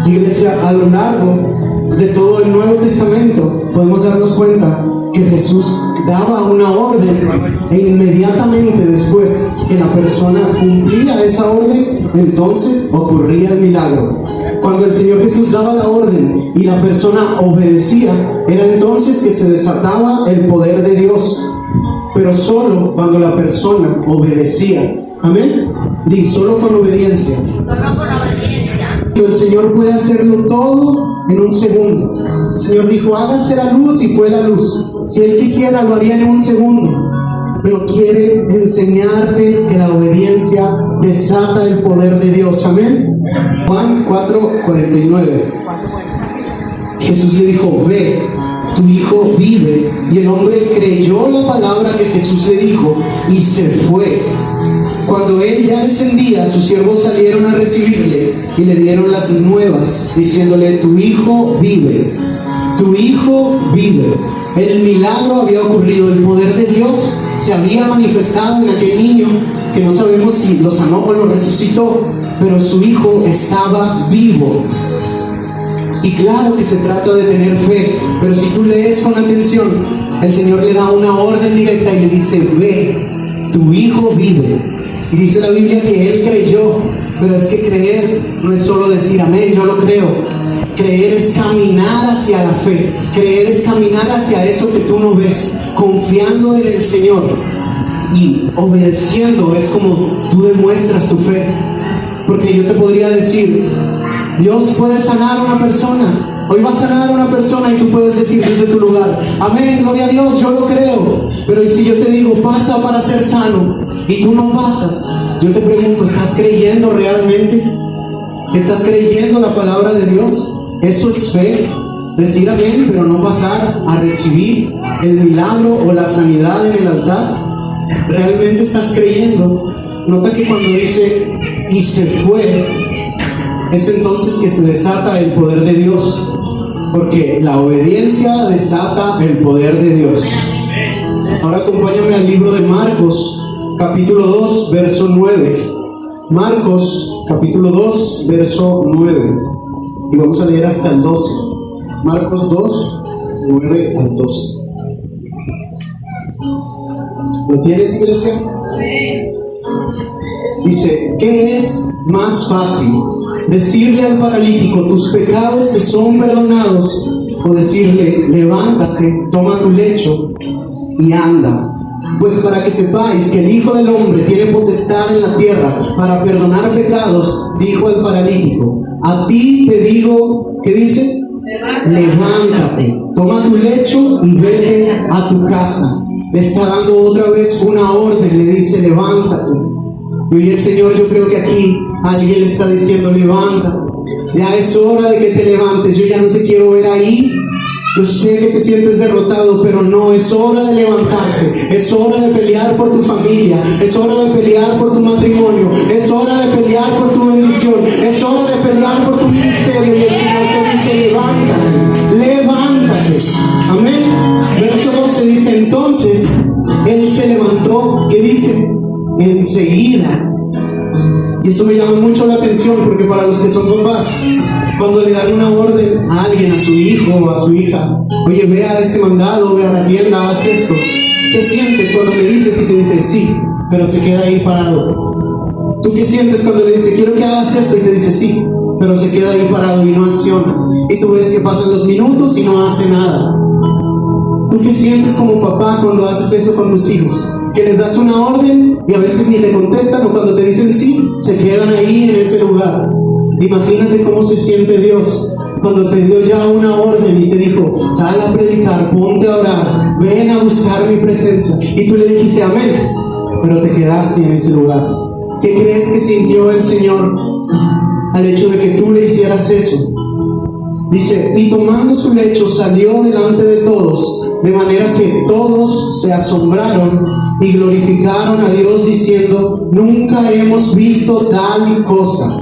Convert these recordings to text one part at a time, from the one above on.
Iglesia, a lo largo de todo el Nuevo Testamento podemos darnos cuenta que Jesús daba una orden e inmediatamente después que la persona cumplía esa orden, entonces ocurría el milagro. Cuando el Señor Jesús daba la orden y la persona obedecía, era entonces que se desataba el poder de Dios. Pero solo cuando la persona obedecía. Amén. Di, solo con obediencia. Solo con obediencia. El Señor puede hacerlo todo en un segundo. El Señor dijo, hágase la luz, y fue la luz. Si Él quisiera, lo haría en un segundo. Pero quiere enseñarte que la obediencia desata el poder de Dios. Amén. Juan 4:49. Jesús le dijo, ve, tu hijo vive. Y el hombre creyó la palabra que Jesús le dijo y se fue. Cuando él ya descendía, sus siervos salieron a recibirle y le dieron las nuevas, diciéndole, tu hijo vive, tu hijo vive. El milagro había ocurrido, el poder de Dios se había manifestado en aquel niño, que no sabemos si lo sanó o lo resucitó, pero su hijo estaba vivo. Y claro que se trata de tener fe, pero si tú lees con atención, el Señor le da una orden directa y le dice, ve, tu hijo vive. Y dice la Biblia que él creyó, pero es que creer no es solo decir amén, yo lo creo. Creer es caminar hacia la fe, creer es caminar hacia eso que tú no ves, confiando en el Señor y obedeciendo. Es como tú demuestras tu fe, porque yo te podría decir, Dios puede sanar a una persona, hoy va a sanar a una persona, y tú puedes decir desde tu lugar, amén, gloria a Dios, yo lo creo. Pero ¿y si yo te digo, pasa para ser sano, y tú no pasas? Yo te pregunto, ¿estás creyendo realmente? ¿Estás creyendo la palabra de Dios? Eso es fe, decir amén, pero no pasar a recibir el milagro o la sanidad en el altar. ¿Realmente estás creyendo? Nota que cuando dice, y se fue, es entonces que se desata el poder de Dios, porque la obediencia desata el poder de Dios. Ahora acompáñame al libro de Marcos, capítulo 2, verso 9. Marcos, capítulo 2, verso 9. Y vamos a leer hasta el 12. Marcos 2, 9 al 12. ¿Lo tienes, iglesia? Dice, ¿qué es más fácil? ¿Decirle al paralítico, tus pecados te son perdonados? O decirle, levántate, toma tu lecho y anda. Pues para que sepáis que el Hijo del Hombre tiene potestad en la tierra para perdonar pecados, dijo al paralítico, a ti te digo, ¿qué dice? Levántate, toma tu lecho y vete a tu casa. Le está dando otra vez una orden, le dice, levántate. Y hoy el Señor, yo creo que aquí alguien le está diciendo, levántate, ya es hora de que te levantes, yo ya no te quiero ver ahí. Yo sé que te sientes derrotado, pero no, es hora de levantarte, es hora de pelear por tu familia, es hora de pelear por tu matrimonio, es hora de pelear por tu bendición, es hora de pelear por tu ministerio. Y el Señor te dice, levántate, levántate. Amén. Verso 12 dice, entonces Él se levantó, ¿qué dice? Enseguida. Y esto me llama mucho la atención, porque para los que son papás, cuando le dan una orden a alguien, a su hijo o a su hija, oye, ve a este mandado, ve a la tienda, haz esto, ¿qué sientes cuando le dices y te dice sí, pero se queda ahí parado? ¿Tú qué sientes cuando le dice quiero que hagas esto y te dice sí, pero se queda ahí parado y no acciona? Y tú ves que pasan los minutos y no hace nada. ¿Tú qué sientes como papá cuando haces eso con tus hijos? Que les das una orden y a veces ni te contestan, o cuando te dicen sí, se quedan ahí en ese lugar. Imagínate cómo se siente Dios cuando te dio ya una orden y te dijo, sal a predicar, ponte a orar, ven a buscar mi presencia. Y tú le dijiste amén, pero te quedaste en ese lugar. ¿Qué crees que sintió el Señor al hecho de que tú le hicieras eso? Dice, y tomando su lecho salió delante de todos, de manera que todos se asombraron y glorificaron a Dios diciendo, nunca hemos visto tal cosa.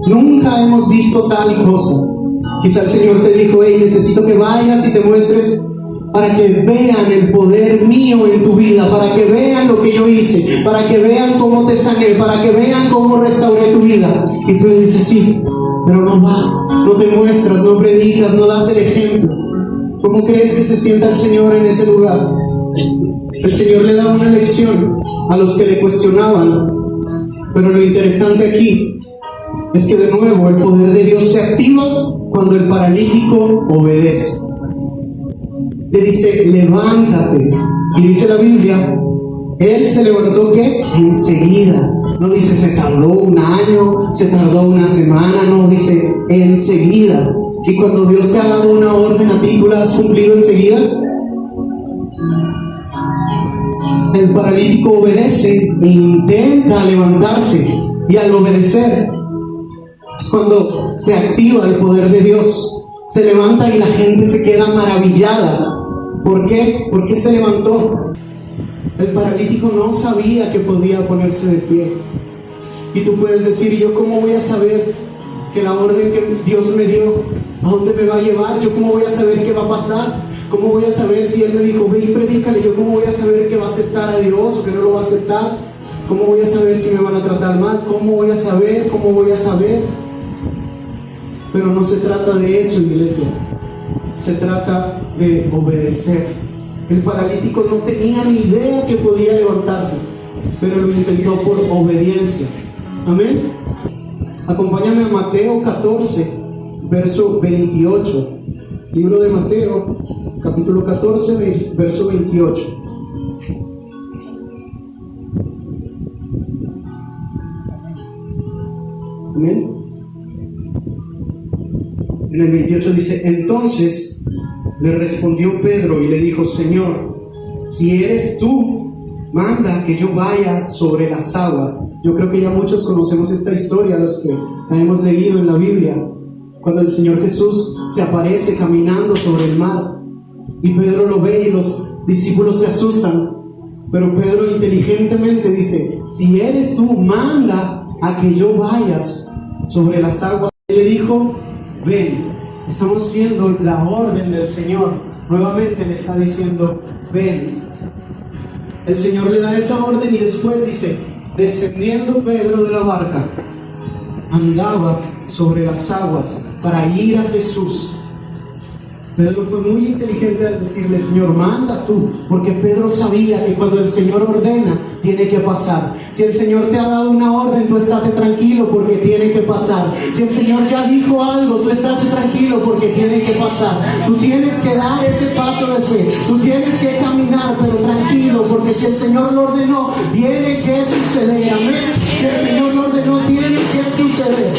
Nunca hemos visto tal cosa. Quizá el Señor te dijo, hey, necesito que vayas y te muestres para que vean el poder mío en tu vida, para que vean lo que yo hice, para que vean cómo te sané, para que vean cómo restauré tu vida. Y tú le dices, sí, pero no vas, no te muestras, no predicas, no das el ejemplo. ¿Cómo crees que se sienta el Señor en ese lugar? El Señor le da una lección a los que le cuestionaban, pero lo interesante aquí es que de nuevo el poder de Dios se activa cuando el paralítico obedece. Le dice, levántate. Y dice la Biblia, él se levantó, ¿qué? Enseguida. No dice se tardó un año, se tardó una semana, no, dice enseguida. Y cuando Dios te ha dado una orden a ti, ¿tú la has cumplido enseguida? El paralítico obedece e intenta levantarse, y al obedecer es cuando se activa el poder de Dios. Se levanta y la gente se queda maravillada. ¿Por qué? ¿Por qué se levantó? El paralítico no sabía que podía ponerse de pie. Y tú puedes decir, ¿y yo cómo voy a saber que la orden que Dios me dio, a dónde me va a llevar? ¿Yo cómo voy a saber qué va a pasar? ¿Cómo voy a saber si Él me dijo, ve y predícale? ¿Yo cómo voy a saber que va a aceptar a Dios o que no lo va a aceptar? ¿Cómo voy a saber si me van a tratar mal? ¿Cómo voy a saber? ¿Cómo voy a saber? Pero no se trata de eso, iglesia. Se trata de obedecer. El paralítico no tenía ni idea que podía levantarse, pero lo intentó por obediencia. Amén. Acompáñame a Mateo 14, verso 28. Libro de Mateo, capítulo 14, verso 28. Amén. En el 28 dice, entonces le respondió Pedro y le dijo, Señor, si eres tú, manda que yo vaya sobre las aguas. Yo creo que ya muchos conocemos esta historia, los que la hemos leído en la Biblia, cuando el Señor Jesús se aparece caminando sobre el mar y Pedro lo ve y los discípulos se asustan, pero Pedro inteligentemente dice, si eres tú, manda a que yo vayas sobre las aguas. Él le dijo, ven. Estamos viendo la orden del Señor. Nuevamente le está diciendo, ven. El Señor le da esa orden y después dice, descendiendo Pedro de la barca, andaba sobre las aguas para ir a Jesús. Pedro fue muy inteligente al decirle, Señor, manda tú, porque Pedro sabía que cuando el Señor ordena, tiene que pasar. Si el Señor te ha dado una orden, tú estate tranquilo porque tiene que pasar. Si el Señor ya dijo algo, tú estate tranquilo porque tiene que pasar. Tú tienes que dar ese paso de fe, tú tienes que caminar, pero tranquilo, porque si el Señor lo ordenó, tiene que suceder. Amén. Si el Señor lo ordenó, tiene que suceder.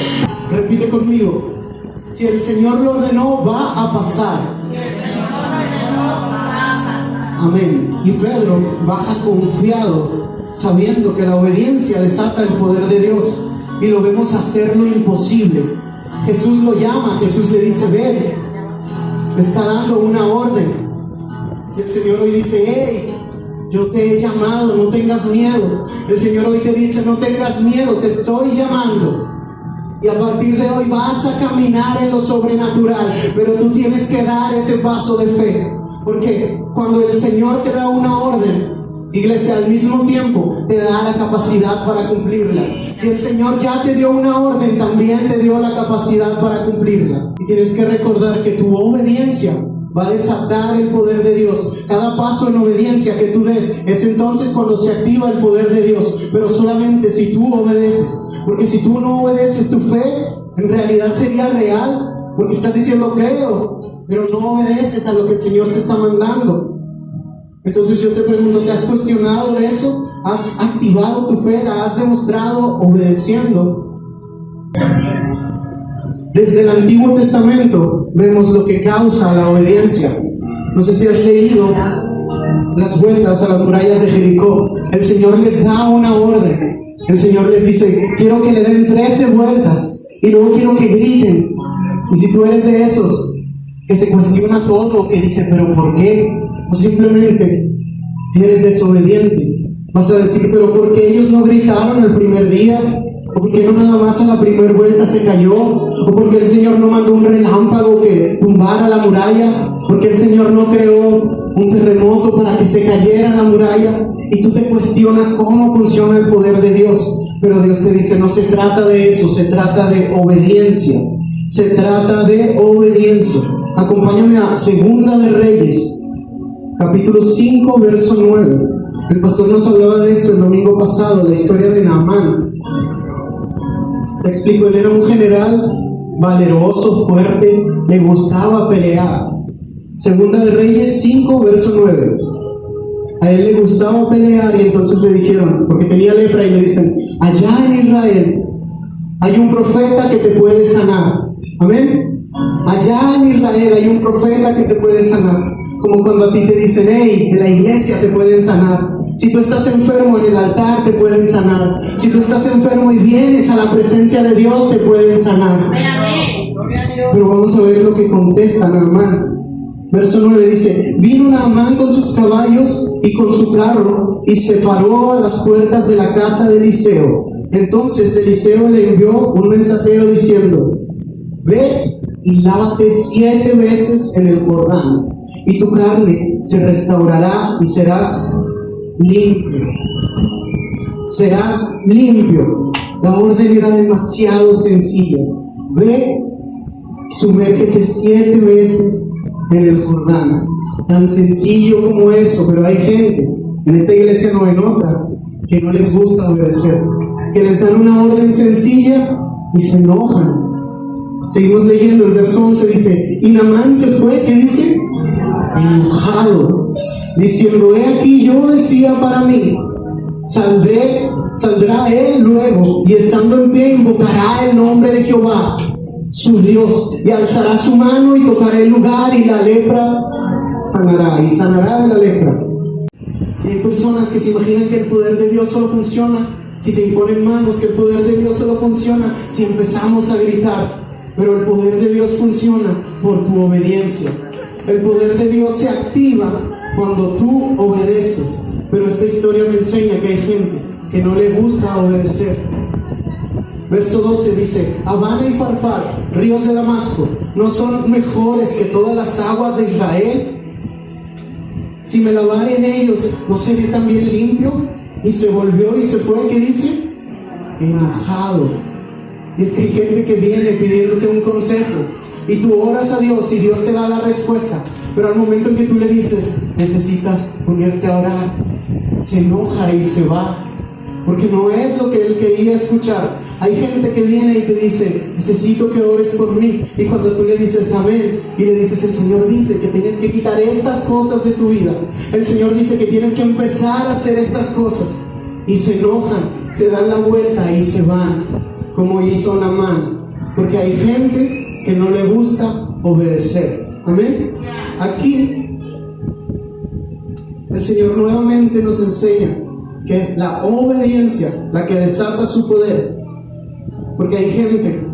Repite conmigo. Si el Señor lo ordenó, va a pasar. Amén. Y Pedro baja confiado, sabiendo que la obediencia desata el poder de Dios. Y lo vemos hacer lo imposible. Jesús lo llama, Jesús le dice, ven. Le está dando una orden. Y el Señor hoy dice, hey, yo te he llamado, no tengas miedo. El Señor hoy te dice, no tengas miedo, te estoy llamando. Y a partir de hoy vas a caminar en lo sobrenatural, pero tú tienes que dar ese paso de fe, porque cuando el Señor te da una orden, iglesia, al mismo tiempo te da la capacidad para cumplirla. Si el Señor ya te dio una orden, también te dio la capacidad para cumplirla. Y tienes que recordar que tu obediencia va a desatar el poder de Dios. Cada paso en obediencia que tú des es entonces cuando se activa el poder de Dios, pero solamente si tú obedeces. Porque si tú no obedeces, tu fe en realidad sería real, porque estás diciendo creo, pero no obedeces a lo que el Señor te está mandando. Entonces yo te pregunto, ¿te has cuestionado de eso? ¿Has activado tu fe? ¿La has demostrado obedeciendo? Desde el Antiguo Testamento vemos lo que causa la obediencia. No sé si has leído las vueltas a las murallas de Jericó. El Señor les da una orden. El Señor les dice, quiero que le den 13 vueltas y luego quiero que griten. Y si tú eres de esos que se cuestiona todo, que dice, pero ¿por qué? O simplemente, si eres desobediente, vas a decir, pero ¿por qué ellos no gritaron el primer día? ¿O por qué no nada más a la primera vuelta se cayó? ¿O por qué el Señor no mandó un relámpago que tumbara la muralla? ¿Por qué el Señor no creó un terremoto para que se cayera la muralla? Y tú te cuestionas cómo funciona el poder de Dios. Pero Dios te dice, no se trata de eso, se trata de obediencia. Se trata de obediencia. Acompáñame a Segunda de Reyes, capítulo 5, verso 9. El pastor nos hablaba de esto el domingo pasado, la historia de Naamán. Te explico, él era un general valeroso, fuerte, le gustaba pelear. Segunda de Reyes 5, verso 9. A él le gustaba pelear y entonces le dijeron, porque tenía lepra, y le dicen: allá en Israel hay un profeta que te puede sanar. Amén. Allá en Israel hay un profeta que te puede sanar. Como cuando a ti te dicen: hey, en la iglesia te pueden sanar. Si tú estás enfermo, en el altar te pueden sanar. Si tú estás enfermo y vienes a la presencia de Dios, te pueden sanar. Amén. Gloria a Dios. Pero vamos a ver lo que contesta Naamán. Verso 9 dice: vino Naamán con sus caballos y con su carro y se paró a las puertas de la casa de Eliseo. Entonces Eliseo le envió un mensajero diciendo: ve y lávate 7 veces en el Jordán, y tu carne se restaurará y serás limpio. Serás limpio. La orden era demasiado sencilla. Ve y sumérgete 7 veces en el Jordán. Tan sencillo como eso, pero hay gente, en esta iglesia no en otras, que no les gusta obedecer, que les dan una orden sencilla y se enojan. Seguimos leyendo, el verso 11 dice: y Naamán se fue, ¿qué dice? Enojado, diciendo: he aquí, yo decía para mí, saldrá él luego, y estando en pie invocará el nombre de Jehová su Dios, y alzará su mano y tocará el lugar, y la lepra sanará, y sanará de la lepra. Y hay personas que se imaginan que el poder de Dios solo funciona si te imponen manos, que el poder de Dios solo funciona si empezamos a gritar. Pero el poder de Dios funciona por tu obediencia. El poder de Dios se activa cuando tú obedeces. Pero esta historia me enseña que hay gente que no le gusta obedecer. Verso 12 dice: Abana y Farfar, ríos de Damasco, ¿no son mejores que todas las aguas de Israel? Si me lavare en ellos, ¿no seré también limpio? Y se volvió y se fue, ¿qué dice? Enojado. Y es que hay gente que viene pidiéndote un consejo, y tú oras a Dios y Dios te da la respuesta, pero al momento en que tú le dices: necesitas ponerte a orar, se enoja y se va, porque no es lo que él quería escuchar. Hay gente que viene y te dice: necesito que ores por mí, y cuando tú le dices amén, y le dices: el Señor dice que tienes que quitar estas cosas de tu vida, el Señor dice que tienes que empezar a hacer estas cosas, y se enojan, se dan la vuelta y se van, como hizo Naamán, porque hay gente que no le gusta obedecer. Amén. Aquí el Señor nuevamente nos enseña que es la obediencia la que desata su poder, porque hay gente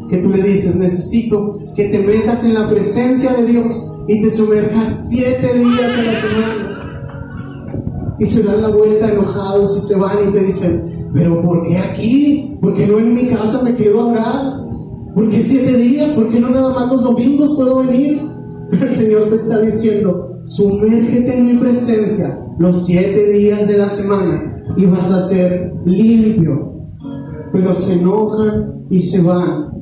que tú le dices: necesito que te metas en la presencia de Dios y te sumerjas 7 días a la semana, y se dan la vuelta enojados y se van y te dicen: pero ¿por qué aquí? ¿Por qué no en mi casa me quedo a orar? ¿Por qué 7 días? ¿Por qué no nada más los domingos puedo venir? Pero el Señor te está diciendo: sumérgete en mi presencia los 7 días de la semana y vas a ser limpio. Pero se enojan y se van.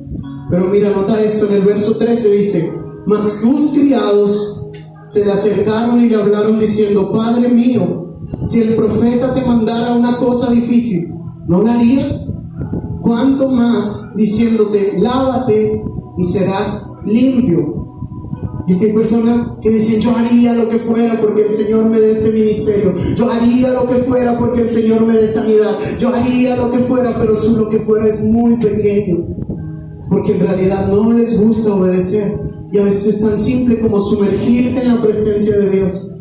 Pero mira, nota esto, en el verso 13 dice: mas tus criados se le acercaron y le hablaron diciendo: Padre mío, si el profeta te mandara una cosa difícil, ¿no la harías? ¿Cuánto más diciéndote: lávate y serás limpio? Y es que hay personas que dicen: yo haría lo que fuera porque el Señor me dé este ministerio, yo haría lo que fuera porque el Señor me dé sanidad, yo haría lo que fuera, pero su lo que fuera es muy pequeño, porque en realidad no les gusta obedecer. Y a veces es tan simple como sumergirte en la presencia de Dios,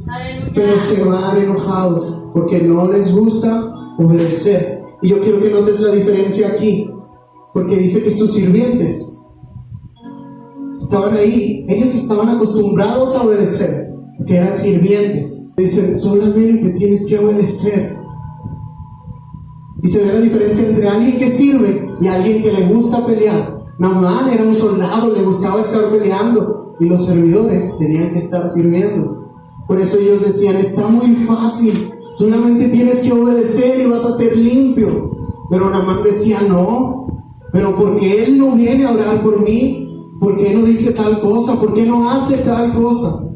pero se van enojados porque no les gusta obedecer. Y yo quiero que notes la diferencia aquí, porque dice que sus sirvientes estaban ahí, ellos estaban acostumbrados a obedecer, que eran sirvientes. Dicen: solamente tienes que obedecer. Y se ve la diferencia entre alguien que sirve y alguien que le gusta pelear. Naamán era un soldado, le gustaba estar peleando, y los servidores tenían que estar sirviendo. Por eso ellos decían: está muy fácil, solamente tienes que obedecer y vas a ser limpio. Pero Naamán decía: no, pero ¿por qué él no viene a orar por mí? ¿Por qué no dice tal cosa? ¿Por qué no hace tal cosa?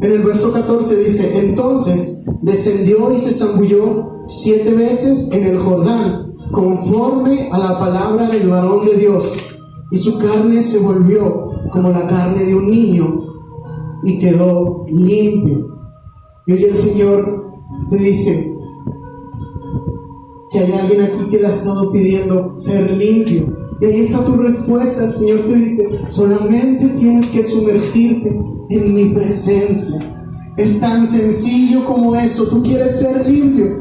En el verso 14 dice: entonces descendió y se zambulló 7 veces en el Jordán, conforme a la palabra del varón de Dios, y su carne se volvió como la carne de un niño, y quedó limpio. Y hoy el Señor te dice que hay alguien aquí que le ha estado pidiendo ser limpio. Y ahí está tu respuesta. El Señor te dice: solamente tienes que sumergirte en mi presencia. Es tan sencillo como eso. Tú quieres ser limpio,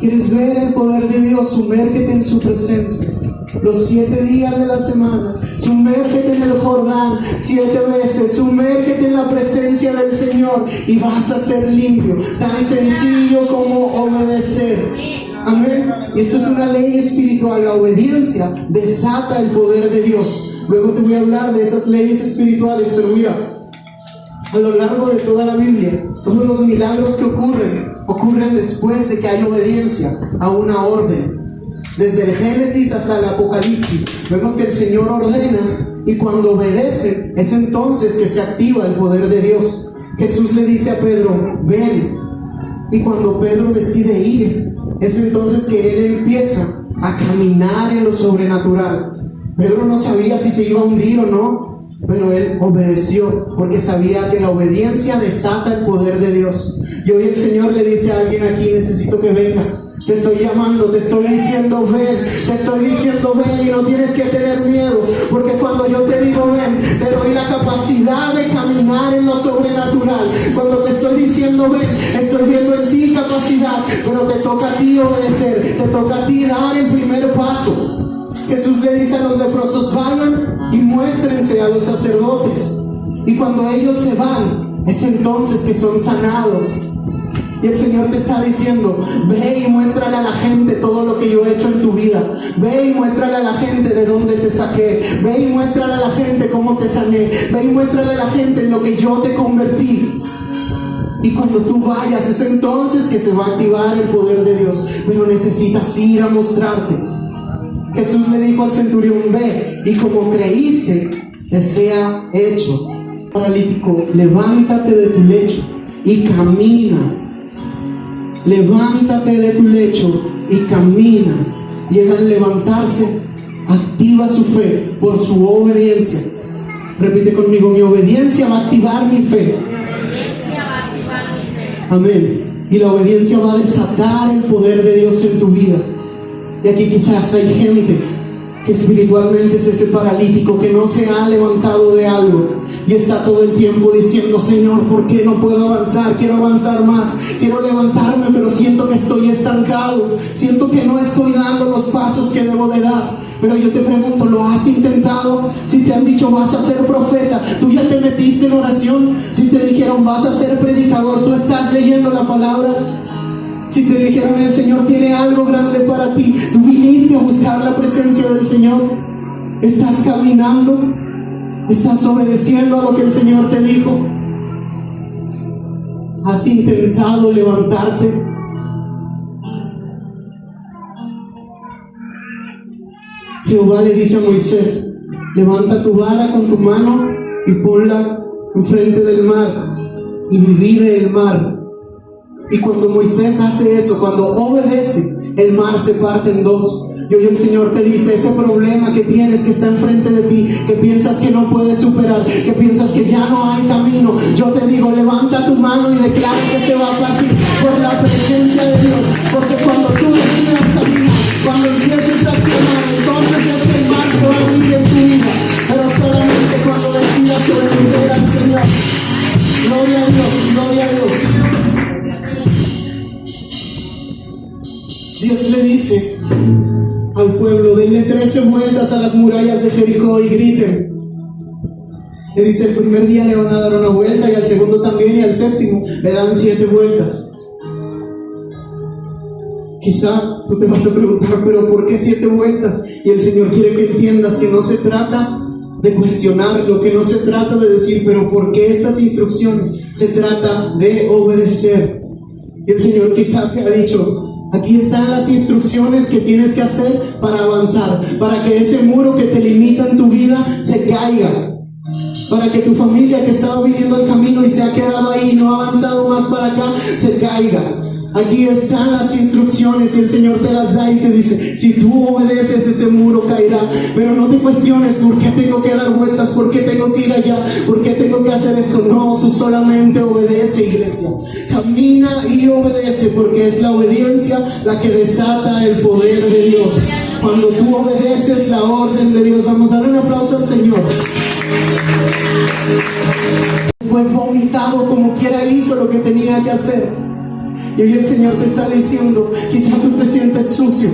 quieres ver el poder de Dios, sumérgete en su presencia. Los 7 días de la semana, sumérgete en el Jordán 7 veces, sumérgete en la presencia del Señor y vas a ser limpio. Tan sencillo como obedecer. Amén. Y esto es una ley espiritual. La obediencia desata el poder de Dios. Luego te voy a hablar de esas leyes espirituales, pero mira, a lo largo de toda la Biblia, todos los milagros que ocurren después de que hay obediencia a una orden. Desde el Génesis hasta el Apocalipsis, vemos que el Señor ordena, y cuando obedecen, es entonces que se activa el poder de Dios. Jesús le dice a Pedro: ven. Y cuando Pedro decide ir, es entonces que él empieza a caminar en lo sobrenatural. Pedro no sabía si se iba a hundir o no, pero él obedeció, porque sabía que la obediencia desata el poder de Dios. Y hoy el Señor le dice a alguien aquí: necesito que vengas. Te estoy llamando, te estoy diciendo ven, te estoy diciendo ven, y no tienes que tener miedo, porque cuando yo te digo ven, te doy la capacidad de caminar en lo sobrenatural. Cuando te estoy diciendo ven, estoy viendo en ti capacidad, pero te toca a ti obedecer, te toca a ti dar el primer paso. Jesús le dice a los leprosos: vayan y muéstrense a los sacerdotes, y cuando ellos se van, es entonces que son sanados. Y el Señor te está diciendo: ve y muéstrale a la gente todo lo que yo he hecho en tu vida. Ve y muéstrale a la gente de dónde te saqué. Ve y muéstrale a la gente cómo te sané. Ve y muéstrale a la gente en lo que yo te convertí. Y cuando tú vayas, es entonces que se va a activar el poder de Dios. Pero necesitas ir a mostrarte. Jesús le dijo al centurión: ve, y como creíste, te sea hecho. Paralítico, levántate de tu lecho y camina. Levántate de tu lecho y camina. Y al levantarse, activa su fe por su obediencia. Repite conmigo: mi obediencia va a activar mi fe. Amén. Y la obediencia va a desatar el poder de Dios en tu vida. Y aquí quizás hay gente que espiritualmente es ese paralítico que no se ha levantado de algo y está todo el tiempo diciendo: Señor, ¿por qué no puedo avanzar? Quiero avanzar más, quiero levantarme, pero siento que estoy estancado, siento que no estoy dando los pasos que debo de dar. Pero yo te pregunto: ¿lo has intentado? Si te han dicho vas a ser profeta, ¿tú ya te metiste en oración? Si te dijeron vas a ser predicador, ¿tú estás leyendo la palabra? Si te dijeron el Señor tiene algo grande para ti, ¿tú viniste a buscar la presencia del Señor? ¿Estás caminando? ¿Estás obedeciendo a lo que el Señor te dijo? ¿Has intentado levantarte? Jehová le dice a Moisés: levanta tu vara con tu mano y ponla enfrente del mar y divide el mar. Y cuando Moisés hace eso, cuando obedece, el mar se parte en dos. Y hoy el Señor te dice: ese problema que tienes, que está enfrente de ti, que piensas que no puedes superar, que piensas que ya no hay camino, yo te digo: levanta tu mano y declara que se va a partir por la presencia de Dios. Porque cuando tú decidas caminar, cuando empieces a accionar, entonces es que el mar se va a abrir en tu vida. Pero solamente cuando decidas obedecer al Señor. Gloria a Dios, gloria a Dios. Dios le dice al pueblo: denle 13 vueltas a las murallas de Jericó y griten. Le dice: el primer día le van a dar una vuelta, y al segundo también, y al séptimo le dan 7 vueltas. Quizá tú te vas a preguntar: pero ¿por qué 7 vueltas? Y el Señor quiere que entiendas que no se trata de cuestionarlo, que no se trata de decir pero ¿por qué estas instrucciones? Se trata de obedecer. Y el Señor quizá te ha dicho: Aquí están las instrucciones que tienes que hacer para avanzar, para que ese muro que te limita en tu vida se caiga. Para que tu familia que estaba viniendo el camino y se ha quedado ahí y no ha avanzado más para acá, se caiga. Aquí están las instrucciones y el Señor te las da y te dice, si tú obedeces, ese muro caerá. Pero no te cuestiones por qué tengo que dar vueltas, por qué tengo que ir allá, por qué tengo que hacer esto. No, tú solamente obedece, iglesia. Camina y obedece, porque es la obediencia la que desata el poder de Dios. Cuando tú obedeces la orden de Dios, vamos a dar un aplauso al Señor. Después vomitado como quiera hizo lo que tenía que hacer. Y hoy el Señor te está diciendo, quizá tú te sientes sucio,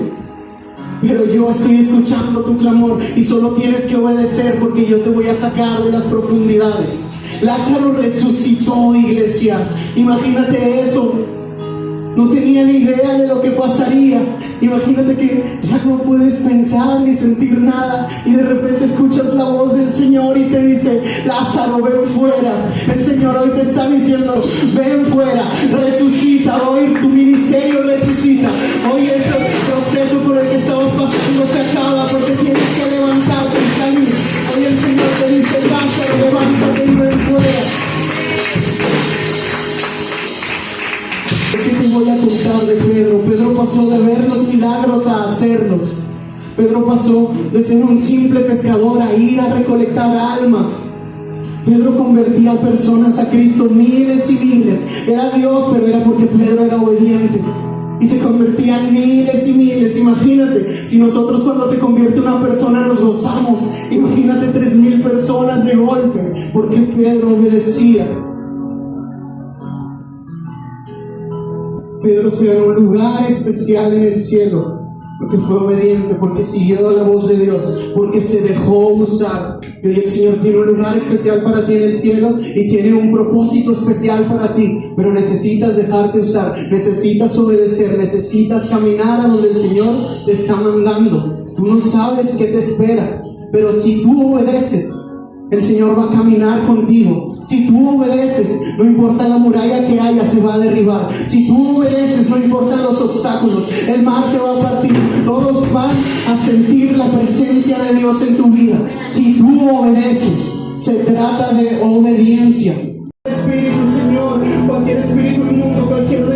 pero yo estoy escuchando tu clamor y solo tienes que obedecer, porque yo te voy a sacar de las profundidades. Lázaro resucitó, iglesia. Imagínate eso. No tenía ni idea de lo que pasaría. Imagínate que ya no puedes pensar ni sentir nada y de repente escuchas la voz del Señor y te dice, Lázaro, ven fuera. El Señor hoy te está diciendo, ven fuera, resucita. Hoy tu ministerio resucita. Hoy ese proceso por el que estamos pasando se acaba, porque tienes que levantarte y salir. Hoy el Señor te dice, Lázaro, levántate y ven fuera. ¿Qué te voy a contar de Pedro? Pedro pasó de ver los milagros a hacerlos. Pedro pasó de ser un simple pescador a ir a recolectar almas. Pedro convertía a personas a Cristo, miles y miles. Era Dios, pero era porque Pedro era obediente. Y se convertían miles y miles. Imagínate, si nosotros cuando se convierte una persona nos gozamos, imagínate 3,000 personas de golpe, porque Pedro obedecía. Pedro se ganó un lugar especial en el cielo, porque fue obediente, porque siguió la voz de Dios, porque se dejó usar. Y hoy el Señor tiene un lugar especial para ti en el cielo y tiene un propósito especial para ti, pero necesitas dejarte usar, necesitas obedecer, necesitas caminar a donde el Señor te está mandando. Tú no sabes qué te espera, pero si tú obedeces, el Señor va a caminar contigo. Si tú obedeces, no importa la muralla que haya, se va a derribar. Si tú obedeces, no importan los obstáculos, el mar se va a partir. Todos van a sentir la presencia de Dios en tu vida. Si tú obedeces, se trata de obediencia. Espíritu, Señor, cualquier espíritu inmundo, cualquier